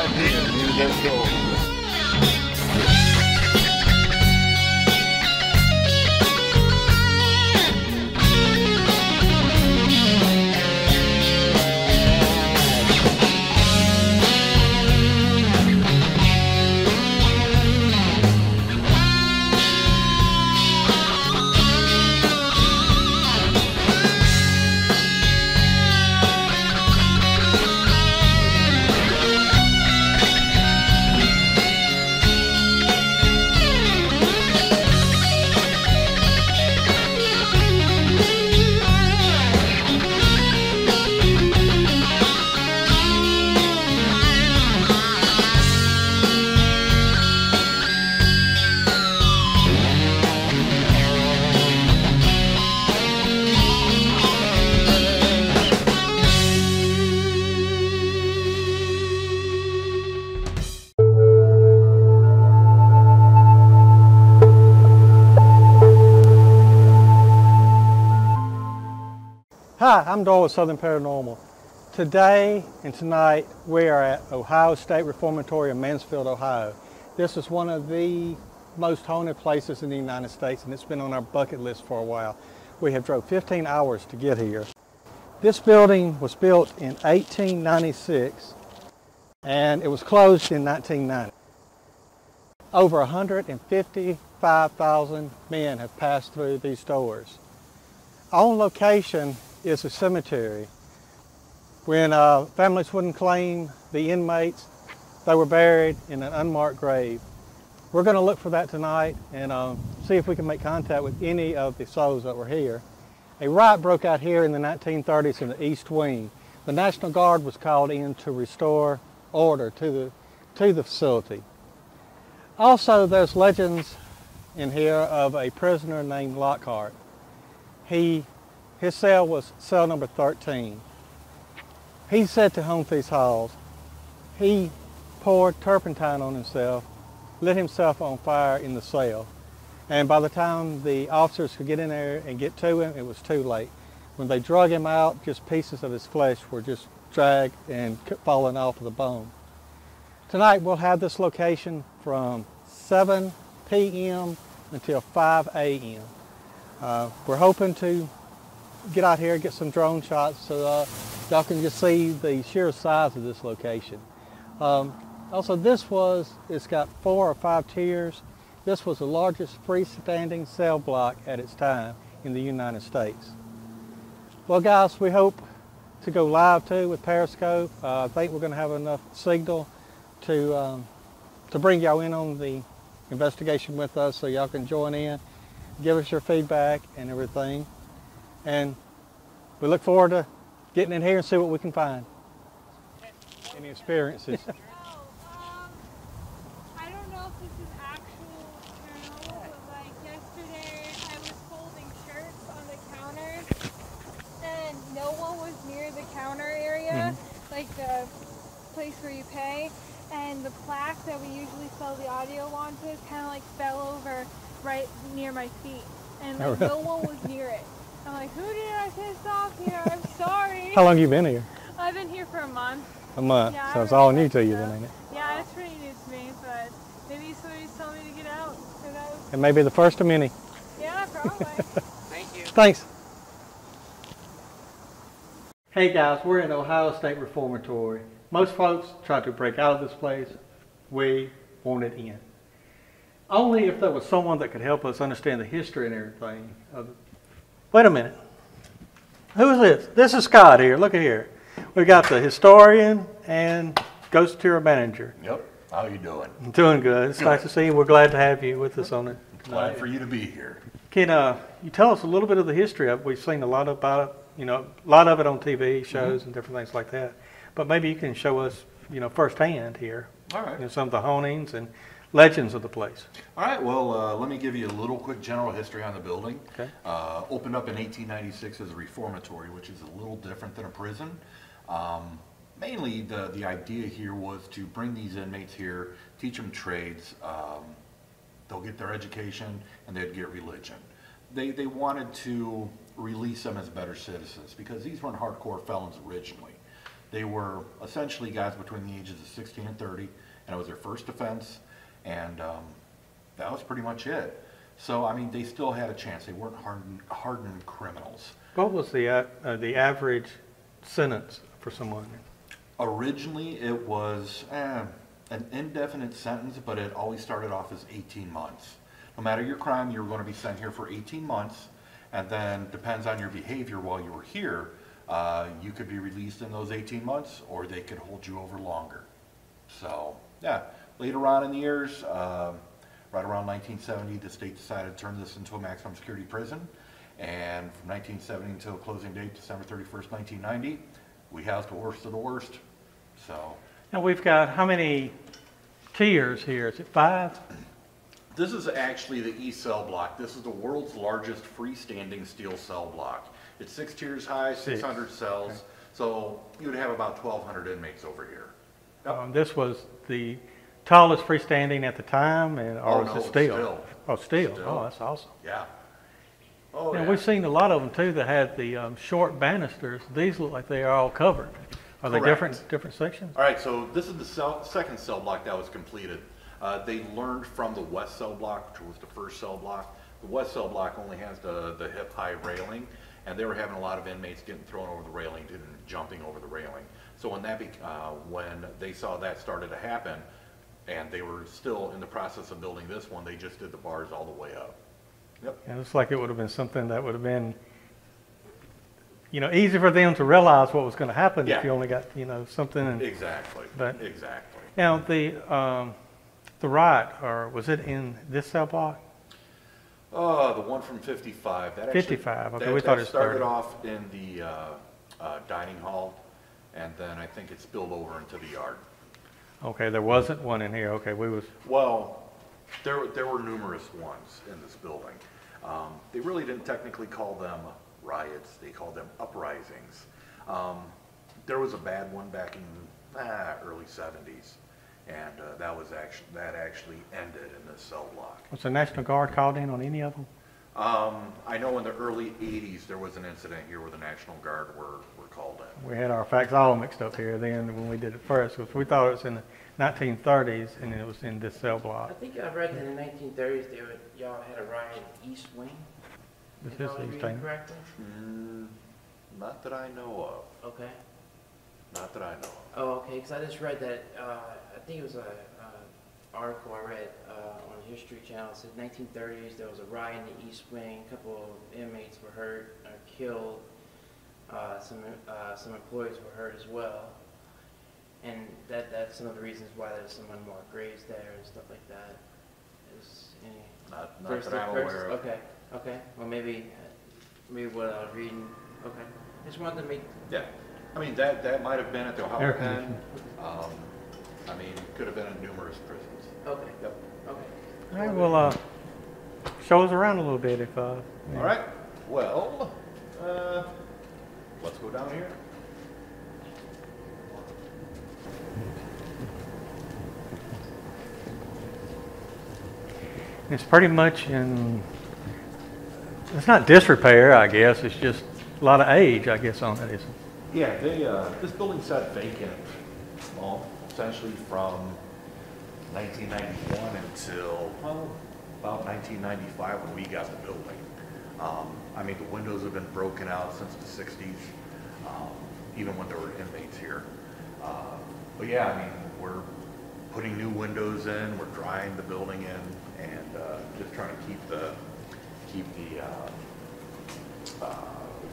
right here. You just go. Hi, I'm Doyle with Southern Paranormal. Today and tonight we are at Ohio State Reformatory in Mansfield, Ohio. This is one of the most haunted places in the United States, and it's been on our bucket list for a while. We have drove 15 hours to get here. This building was built in 1896 and it was closed in 1990. Over 155,000 men have passed through these doors. On location is a cemetery. When families wouldn't claim the inmates, they were buried in an unmarked grave. We're going to look for that tonight and see if we can make contact with any of the souls that were here. A riot broke out here in the 1930s in the East Wing. The National Guard was called in to restore order to the facility. Also, there's legends in here of a prisoner named Lockhart. His cell was cell number 13. He said to haunt these halls. He poured turpentine on himself, lit himself on fire in the cell, and by the time the officers could get in there and get to him, it was too late. When they drug him out, just pieces of his flesh were just dragged and falling off of the bone. Tonight we'll have this location from 7 p.m. until 5 a.m. We're hoping to get out here and get some drone shots so y'all can just see the sheer size of this location. Also, it's got 4 or 5 tiers. This was the largest freestanding cell block at its time in the United States. Well guys, we hope to go live too with Periscope. I think we're going to have enough signal to bring y'all in on the investigation with us so y'all can join in, give us your feedback and everything. And we look forward to getting in here and see what we can find. Any experiences? I don't know if this is actual paranormal, but like yesterday I was folding shirts on the counter and no one was near the counter area, like the place where you pay, and the plaque that we usually sell the audio onto kind of like fell over right near my feet, and like no one was near it. I'm like, who did I piss off here? I'm sorry. How long have you been here? I've been here for a month. A month, yeah, so it's all new to you then, ain't it? Yeah, it's pretty new to me, but maybe somebody's telling me to get out. Who knows? It may be the first of many. Yeah, probably. Thank you. Thanks. Hey guys, we're in Ohio State Reformatory. Most folks try to break out of this place. We want it in. Only if there was someone that could help us understand the history and everything. Wait a minute. Who is this? This is Scott here. Look at here. We got the historian and ghost tour manager. Yep. How you doing? Doing good. It's nice to see you. We're glad to have you with us on it. Glad for you to be here. Can you tell us a little bit of the history of it? We've seen a lot about it, a lot of it on TV shows and different things like that. But maybe you can show us, firsthand here. All right. Some of the hauntings and legends of the place. All right, well, let me give you a little quick general history on the building. Okay. Opened up in 1896 as a reformatory, which is a little different than a prison. Mainly, the idea here was to bring these inmates here, teach them trades. They'll get their education, and they'd get religion. They wanted to release them as better citizens because these weren't hardcore felons originally. They were essentially guys between the ages of 16 and 30, and it was their first offense, and that was pretty much it. So, I mean, they still had a chance. They weren't hardened criminals. What was the average sentence for someone? Originally, it was an indefinite sentence, but it always started off as 18 months. No matter your crime, you were going to be sent here for 18 months, and then depends on your behavior while you were here, you could be released in those 18 months, or they could hold you over longer. So, yeah, later on in the years, right around 1970, the state decided to turn this into a maximum security prison, and from 1970 until closing date, December 31st, 1990, we housed the worst of the worst. So, Now we've got how many tiers here? Is it 5? this is actually the East cell block. This is the world's largest freestanding steel cell block. It's 6 tiers high, 600 cells. Okay. So you would have about 1,200 inmates over here. Yep. This was the tallest freestanding at the time, or was it steel? Still. Oh, steel. Still. Oh, that's awesome. Yeah. Oh, Now, yeah. we've seen a lot of them too that had the short banisters. These look like they are all covered. Are they Correct. different sections? All right, so this is the second cell block that was completed. They learned from the west cell block, which was the first cell block. The west cell block only has the hip-high railing, and they were having a lot of inmates getting thrown over the railing and jumping over the railing. So when when they saw that started to happen, and they were still in the process of building this one, they just did the bars all the way up. Yep. And it looks like it would have been something that would have been, easy for them to realize what was going to happen Yeah. if you only got, something. Exactly. But- Exactly. Now, the riot, or was it in this cell block? Oh, the one from 55. That actually, 55, okay, that, we thought that it was started 30. off in the dining hall, and then I think it spilled over into the yard. Okay, there wasn't one in here. Okay, Well, there were numerous ones in this building. They really didn't technically call them riots. They called them uprisings. There was a bad one back in early 70s, and that actually ended in this cell block. was the National Guard called in on any of them? I know in the early 80s there was an incident here where the National Guard were called in. We had our facts all mixed up here then when we did it first, because we thought it was in the 1930s and it was in this cell I block. think I read that in the 1930s y'all had a riot in the East Wing. This If is I was East reading Wing. correctly? Not that I know Okay. of. Not that I know of. Oh, okay, because I just read that, I think it was a article I read on the History Channel. It said 1930s, there was a riot in the East Wing, a couple of inmates were hurt or killed, some employees were hurt as well. And that's some of the reasons why there's some unmarked graves there and stuff like that. Is any Not first that I'm aware of. Okay. Well, maybe what I was reading. Okay. Just wanted to make. Yeah, I mean, that might have been at the Ohio Air Penn. conditioning. I mean, it could have been in numerous prisons. Okay. Yep. Okay. All right, well, show us around a little bit if. All right, well, let's go down here. It's pretty much it's not disrepair, I guess. It's just a lot of age, I guess, on it, isn't it? Yeah, this building sat vacant, well, essentially from 1991 until, about 1995 when we got the building. I mean, the windows have been broken out since the 60s, even when there were inmates here. But yeah, I mean, we're putting new windows in, we're drying the building in, and just trying to keep the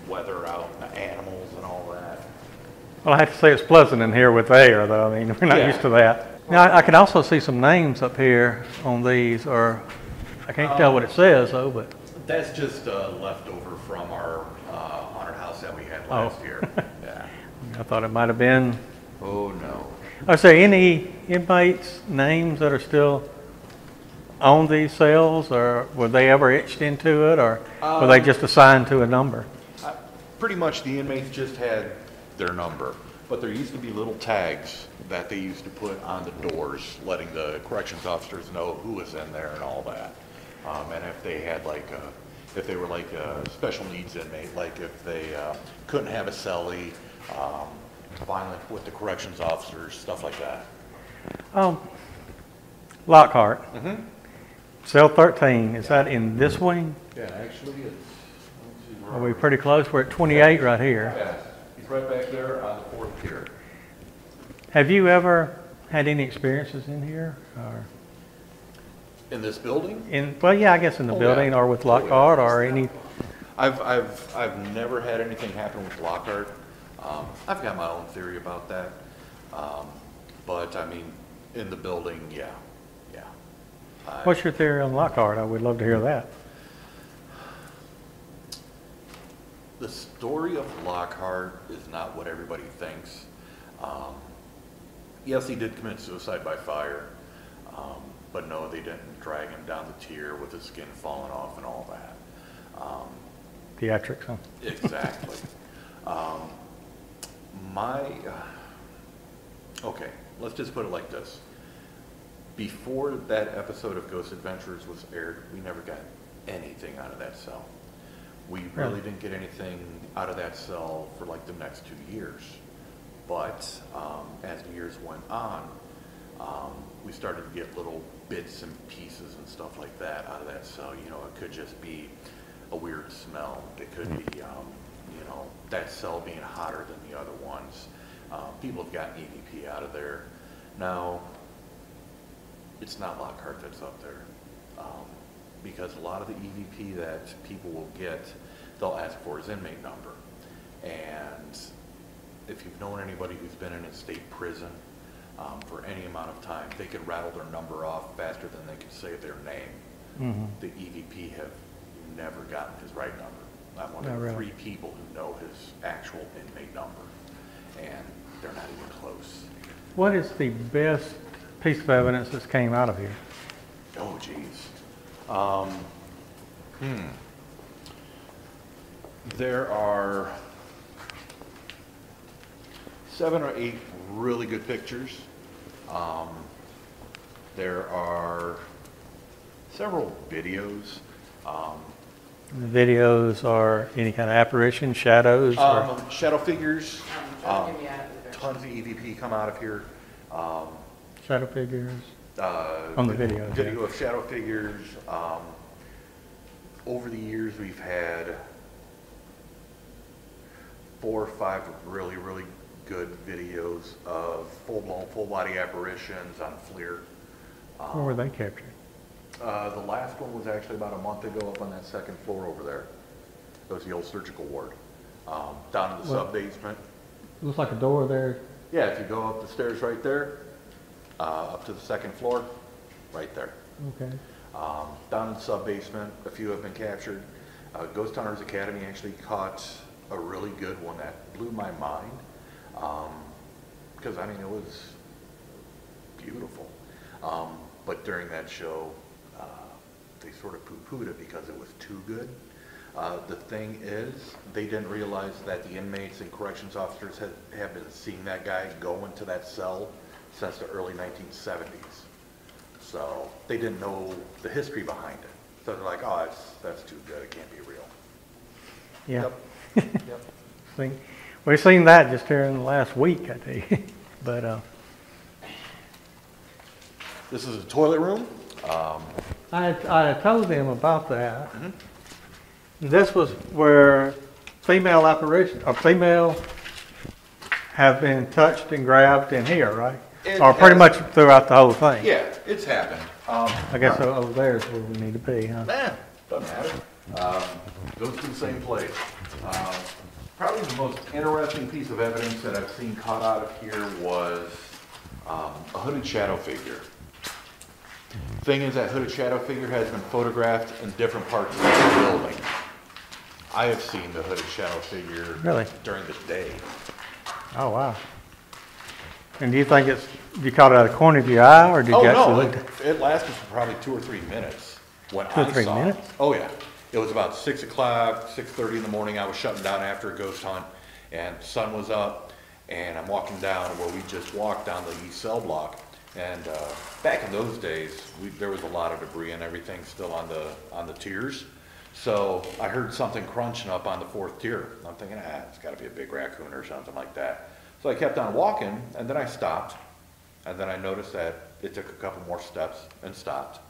weather out, and the animals and all that. Well, I have to say it's pleasant in here with air, though. I mean, we're not Yeah. used to that. Now, I can also see some names up here on these, or I can't tell what it says, though, but. That's just leftover from our haunted house that we had last year. Yeah. I thought it might have been. Oh, no. Are there any inmates' names that are still on these cells, or were they ever etched into it, or were they just assigned to a number? Pretty much the inmates just had their number, but there used to be little tags that they used to put on the doors, letting the corrections officers know who was in there and all that. And if they had if they were like a special needs inmate, like if they couldn't have a cellie, violent with the corrections officers, stuff like that. Lockhart, Mm-hmm. cell 13, is that in this wing? Yeah, actually it's. Are we pretty close? We're at 28 right here. Yeah, he's right back there on the 4th tier. Have you ever had any experiences in here? Or In this building? well, yeah, I guess in the Oh, building yeah. or with Oh, yeah. Lockhart or any. I've never had anything happen with Lockhart. I've got my own theory about that. But I mean, in the building, yeah. What's your theory on Lockhart? I would love to hear that. The story of Lockhart is not what everybody thinks. Yes, he did commit suicide by fire, but no, they didn't drag him down the tier with his skin falling off and all that. Theatrics, huh? Exactly. Okay, let's just put it like this. Before that episode of Ghost Adventures was aired, we never got anything out of that cell. We really didn't get anything out of that cell for like the next 2 years. But as the years went on, we started to get little bits and pieces and stuff like that out of that cell. You know, it could just be a weird smell. It could be, that cell being hotter than the other ones. People have gotten EVP out of there. Now, it's not Lockhart that's up there. Because a lot of the EVP that people will get, they'll ask for his inmate number. And if you've known anybody who's been in a state prison for any amount of time, they could rattle their number off faster than they could say their name. Mm-hmm. The EVP have never gotten his right number. I'm one Oh, of really? 3 people who know his actual inmate number, and they're not even close. What is the best piece of evidence that came out of here? Oh, geez. There are 7 or 8 really good pictures. There are several videos. The videos are any kind of apparition, shadows? Or? Shadow figures. Try to get me out of the picture. Tons of EVP come out of here. Shadow figures? On the video, Video of shadow figures. Over the years, we've had 4 or 5 really, really good videos of full-blown, full-body apparitions on FLIR. Where were they captured? The last one was actually about a month ago up on that 2nd floor over there. It was the old surgical ward. Down in the sub-basement. Looks like a door there. Yeah, if you go up the stairs right there, up to the 2nd floor, right there. Okay. Down in the sub-basement, a few have been captured. Ghost Hunters Academy actually caught a really good one that blew my mind. Because, I mean, it was beautiful. But during that show, they sort of poo-pooed it because it was too good. The thing is, they didn't realize that the inmates and corrections officers have been seeing that guy go into that cell since the early 1970s. So they didn't know the history behind it. So they're like, oh, that's too good, it can't be real. Yeah. Yep. We've seen that just here in the last week, I tell you. But This is a toilet room. I told them about that. Mm-hmm. This was where female have been touched and grabbed in here, right? Or pretty much throughout the whole thing. Yeah, it's happened. I guess over there is where we need to be, huh? Doesn't matter. Goes to the same place. Probably the most interesting piece of evidence that I've seen caught out of here was a hooded shadow figure. Thing is, that hooded shadow figure has been photographed in different parts of the building. I have seen the hooded shadow figure during the day. Oh, wow. And do you think you caught it out of the corner of your eye, or did you actually look? It lasted for probably 2 or 3 minutes. When 2 or 3 minutes? Oh, yeah. It was about 6 o'clock, 6:30 in the morning. I was shutting down after a ghost hunt, and the sun was up, and I'm walking down where we just walked down the east cell block. And back in those days, there was a lot of debris and everything still on the tiers. So I heard something crunching up on the 4th tier. I'm thinking, it's got to be a big raccoon or something like that. So So I kept on walking, and then I stopped, and then I noticed that it took a couple more steps and stopped.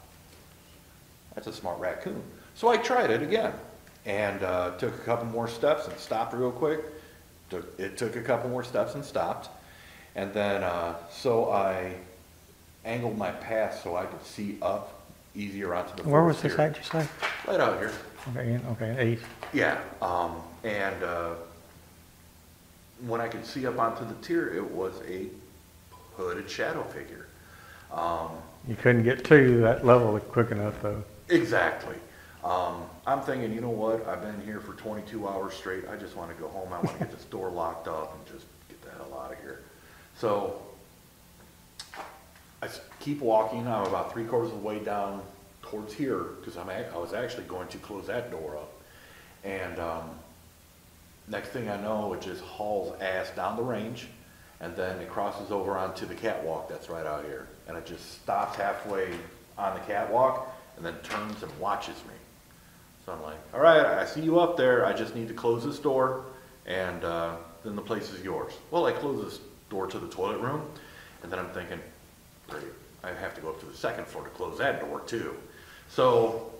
That's a smart raccoon. So I tried it again, and took a couple more steps and stopped real quick. It took a couple more steps and stopped. And then, so I angled my path so I could see up easier onto the Where was forest this here. at, you say? Right out here. Okay, east. Yeah, and when I could see up onto the tier, it was a hooded shadow figure. You couldn't get to that level quick enough, though. Exactly. I'm thinking, you know what? I've been here for 22 hours straight. I just want to go home. I want to get this door locked up and just get the hell out of here. So I keep walking. I'm about 3/4 of the way down towards here because I was actually going to close that door up. And next thing I know, it just hauls ass down the range, and then it crosses over onto the catwalk that's right out here. And it just stops halfway on the catwalk and then turns and watches me. So I'm like, all right, I see you up there. I just need to close this door, and then the place is yours. Well, I close this door to the toilet room, and then I'm thinking, great, I have to go up to the second floor to close that door too. So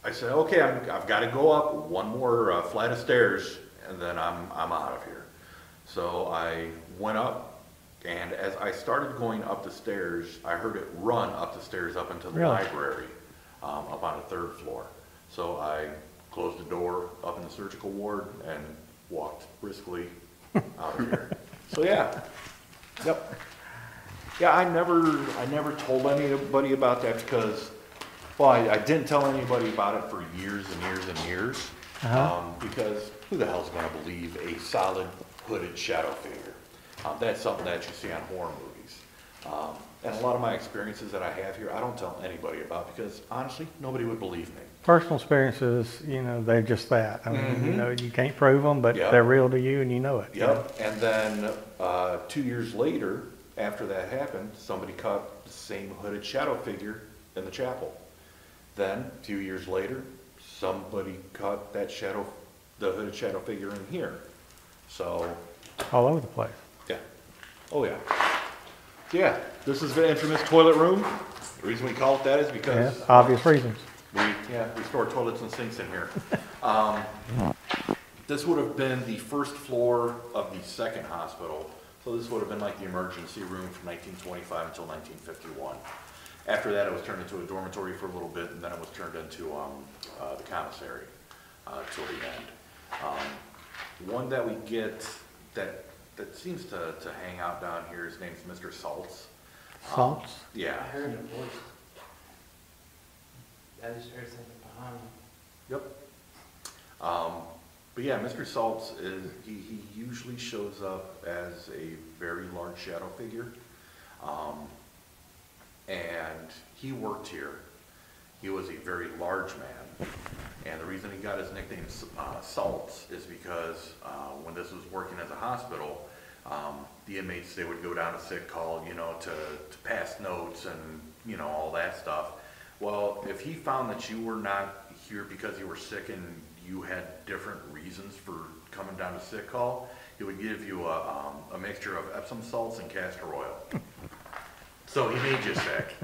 I said, okay, I've got to go up one more flight of stairs, and then I'm out of here. So I went up, and as I started going up the stairs, I heard it run up the stairs up into the Really? library, up on the 3rd floor. So I closed the door up in the surgical ward and walked briskly out of here. So yeah, yep. Yeah, I never told anybody about that because, well, I didn't tell anybody about it for years and years and years. Because who the hell's going to believe a solid hooded shadow figure? That's something that you see on horror movies. And a lot of my experiences that I have here, I don't tell anybody about because honestly, nobody would believe me. Personal experiences, you know, they're just that. I mean, you know, you can't prove them, but Yep. they're real to you and you know it. Yep. And then 2 years later, after that happened, somebody caught the same hooded shadow figure in the chapel. Then, a few years later, somebody caught that the hooded shadow figure in here. So, All over the place. yeah. Oh, yeah. Yeah, this is the infamous toilet room. The reason we call it that is Yeah, because obvious reasons. we store toilets and sinks in here. This would have been the first floor of the second hospital. So this would have been like the emergency room from 1925 until 1951. After that, it was turned into a dormitory for a little bit, and then it was turned into the commissary till the end. One that we get that seems to hang out down here, his name's Mr. Saltz. Saltz? Yeah. I heard a voice. I just heard something behind me. Yep. But yeah, Mr. Saltz he usually shows up as a very large shadow figure. And he worked here. He was a very large man. And the reason he got his nickname Saltz is because when this was working as a hospital, the inmates, they would go down to sick call, you know, to pass notes and, you know, all that stuff. Well, if he found that you were not here because you were sick and you had different reasons for coming down to sick call, he would give you a mixture of Epsom salts and castor oil. So he made you sick.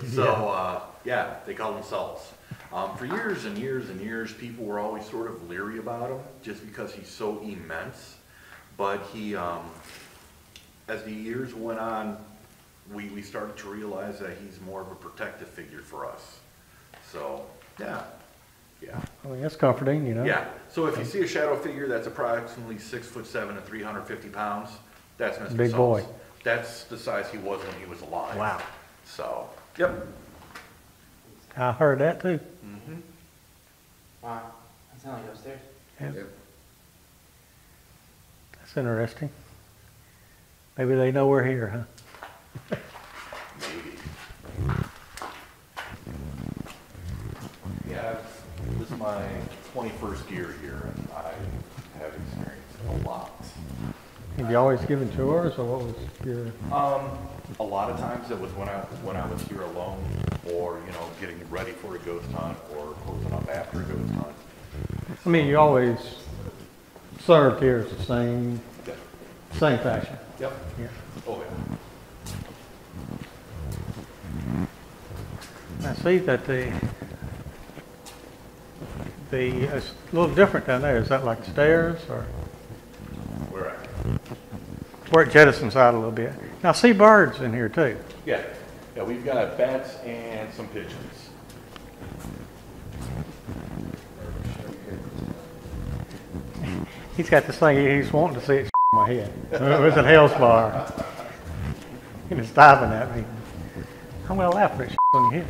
So, yeah, they called him Saltz. For years and years and years, people were always sort of leery about him just because he's so immense. But he, as the years went on, we started to realize that he's more of a protective figure for us. So, yeah. Yeah. I mean, that's comforting, you know. Yeah. So if you see a shadow figure that's approximately 6'7" and 350 pounds, that's Mr. Big Saltz. boy. That's the size he was when he was alive. Wow. So, yep. I heard that too. Mm-hmm. Wow. That sounds like upstairs. Yeah. Yep. That's interesting. Maybe they know we're here, huh? Maybe. Yeah, this is my 21st year here, and I have experienced a lot. Have you always given tours, or what was your? A lot of times it was when I was here alone, or you know, getting ready for a ghost hunt, or closing up after a ghost hunt. I mean, you always served here as the same Yeah. fashion. Yep. Yeah. Oh, yeah. I see that it's a little different down there. Is that like stairs or Where at? where it jettisons out a little bit? Now I see birds in here too. Yeah. Yeah, we've got bats and some pigeons. He's got this thing he's wanting to see it in my head. It was a hell's bar. And it's diving at me. I'm gonna laugh when it's on your head.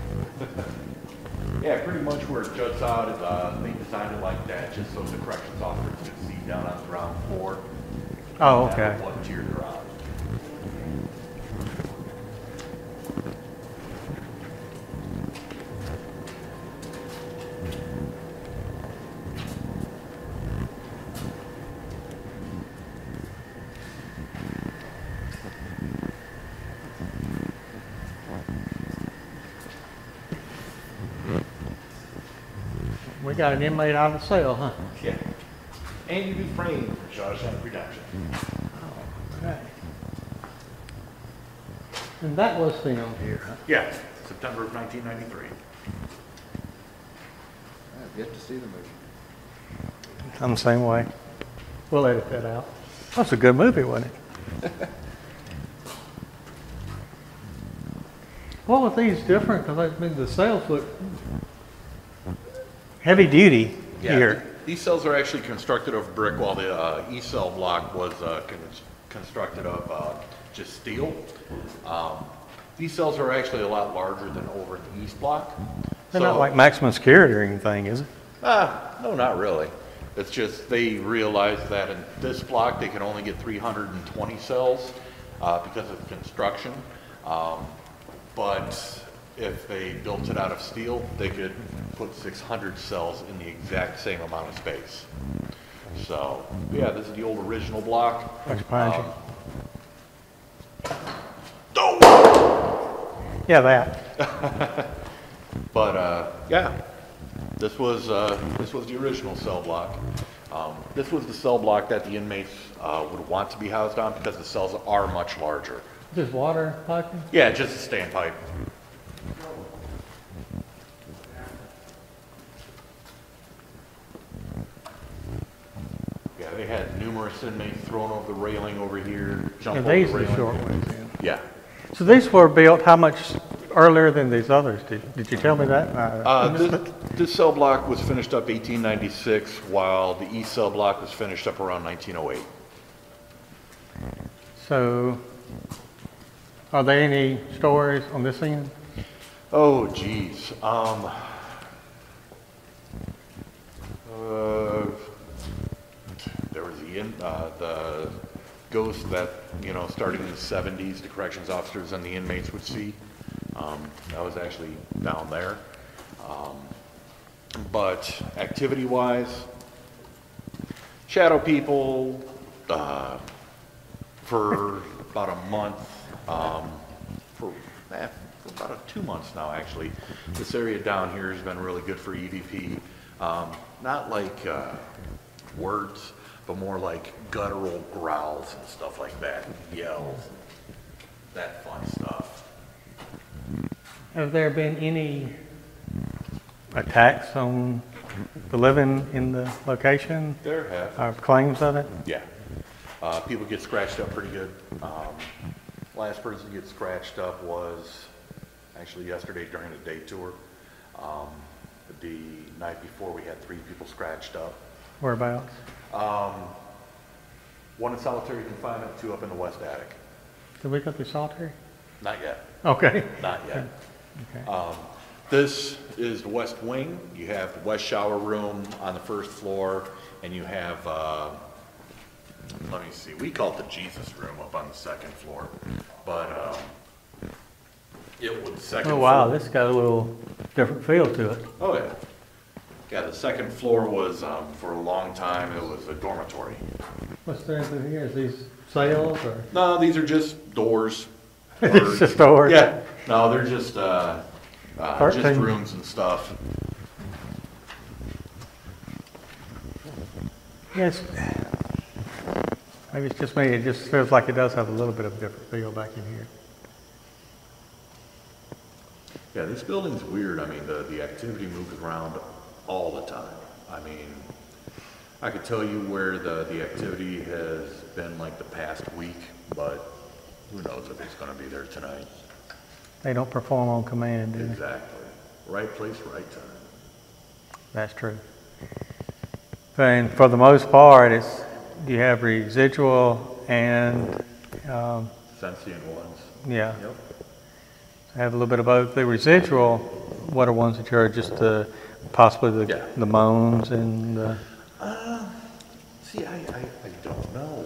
Yeah, pretty much where it juts out is they designed it like that just so the corrections officers could see down on the ground floor. Oh, No matter okay. what tier they're on. We got an inmate out of the cell, huh? Yeah. Andy Dufresne for Shawshank Redemption. Okay. And that was filmed here, huh? Yeah, September of 1993. I've yet to see the movie. I'm the same way. We'll edit that out. That's a good movie, wasn't it? What was these different? Because I mean, the cells look heavy duty here. These cells are actually constructed of brick, while the East cell block was constructed of just steel. These cells are actually a lot larger than over in the East block. They're not like maximum security or anything, is it? No, not really. It's just they realized that in this block they can only get 320 cells because of construction. But if they built it out of steel, they could put 600 cells in the exact same amount of space. So, yeah, this is the old original block. What's behind you? Yeah, that. But yeah, this was the original cell block. This was the cell block that the inmates would want to be housed on because the cells are much larger. Just water piping? Yeah, just a standpipe. Yeah, they had numerous inmates thrown over the railing over here, jump And over these the are the railing. short ones then. Yeah. So these were built how much earlier than these others? Did you tell me that? This cell block was finished up 1896, while the East cell block was finished up around 1908. So, are there any stories on this end? Oh, geez. There was the ghost that, starting in the 70s, the corrections officers and the inmates would see. That was actually down there. But activity-wise, shadow people, for about a month, for about 2 months now, actually. This area down here has been really good for EVP. Not like words, but more like guttural growls and stuff like that, yells, that fun stuff. Have there been any attacks on the living in the location? There have. Or claims of it? Yeah. People get scratched up pretty good. Last person to get scratched up was actually yesterday during the day tour. The night before we had 3 people scratched up. Whereabouts? One in solitary confinement, 2 up in the west attic. Did we go through solitary? Not yet. Okay. Not yet. Okay. This is the west wing. You have the west shower room on the first floor, and you have, let me see, we call it the Jesus room up on the second floor. But it was the second Oh wow, floor. this got a little different feel to it. Oh, yeah. Yeah, the second floor was, for a long time, it was a dormitory. What's there through here? Is these cells or? No, these are just doors. It's just doors? Yeah, no, they're just 13. rooms and stuff. Yes. Maybe it's just me, it just feels like it does have a little bit of a different feel back in here. Yeah, this building's weird. I mean, the activity moves around all the time. I mean, I could tell you where the activity has been like the past week, but who knows if it's going to be there tonight. They don't perform on command, do they? Exactly. Right place, right time. That's true. And for the most part, you have residual and Sentient ones. yeah. Yep. I have a little bit of both. The residual, what are ones that are just possibly the moans and the... See, I don't know.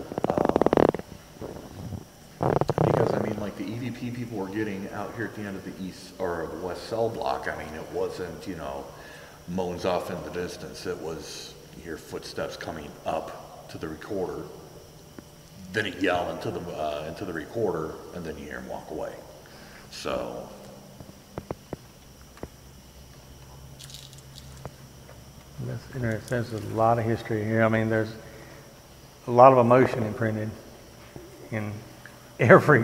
Because, I mean, like the EVP people were getting out here at the end of the east or the west cell block. I mean, it wasn't, you know, moans off in the distance. It was, you hear footsteps coming up to the recorder, then it yell into the recorder, and then you hear him walk away. So, That's interesting. There's a lot of history here. I mean, there's a lot of emotion imprinted in every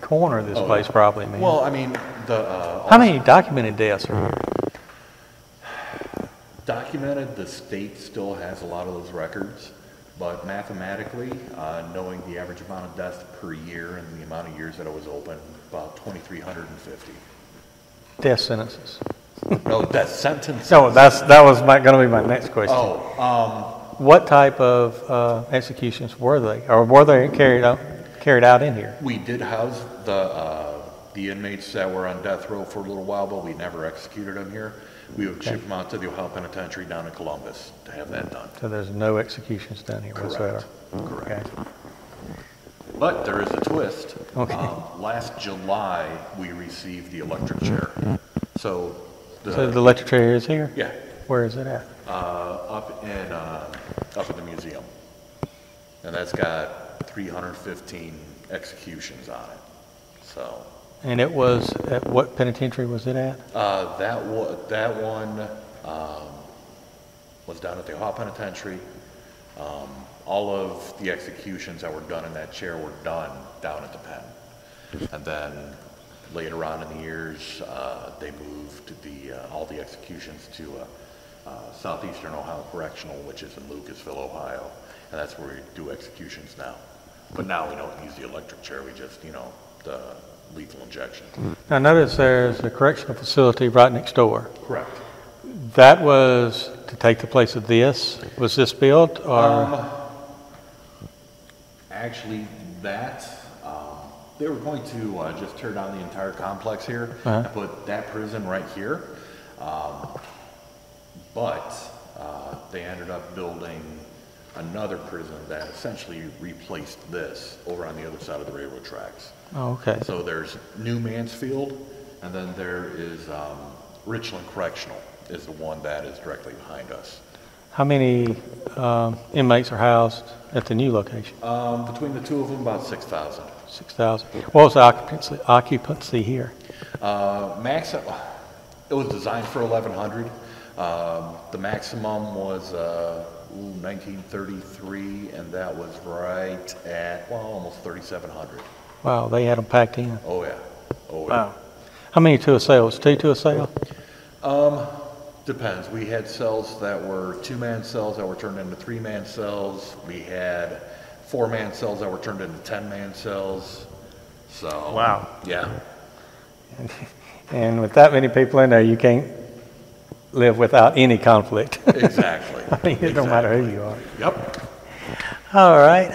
corner of this place, probably. Man. well, I mean, How many documented deaths are here? documented, the state still has a lot of those records, but mathematically, knowing the average amount of deaths per year and the amount of years that it was open, about 2,350. Death sentences. No, death sentences. No, that was going to be my next question. Oh, What type of executions were they, or were they carried out in here? we did house the inmates that were on death row for a little while, but we never executed them here. We would ship them out to the Ohio Penitentiary down in Columbus to have that done. So there's no executions done here whatsoever. Correct. Okay. But there is a twist. Okay. Last July, we received the electric chair. So So the electric chair is here? yeah, Where is it at? up in the museum, and that's got 315 executions on it. So And it was, at what penitentiary was it at? that one was down at the Ohio Penitentiary. All of the executions that were done in that chair were done down at the pen, and then later on in the years, they moved all the executions to Southeastern Ohio Correctional, which is in Lucasville, Ohio, and that's where we do executions now. But now we don't use the electric chair, we just, the lethal injection. Now notice there's a correctional facility right next door. Correct. That was to take the place of this? Was this built or? Actually, they were going to just tear down the entire complex here Uh-huh. and put that prison right here. But they ended up building another prison that essentially replaced this over on the other side of the railroad tracks. Oh, okay. So there's New Mansfield, and then there is Richland Correctional is the one that is directly behind us. How many inmates are housed at the new location? Between the two of them, about 6,000. 6,000. What was the occupancy here? It was designed for 1,100. The maximum was 1933, and that was right at, almost 3,700. Wow, they had them packed in. Oh, yeah. Oh, yeah. Wow. How many to a cell? Was 2 to a cell? Depends. We had cells that were 2-man cells that were turned into 3-man cells. We had 4-man cells that were turned into 10-man cells. So, Wow. Yeah. And with that many people in there, you can't live without any conflict. Exactly. I mean, it don't matter who you are. Yep. All right.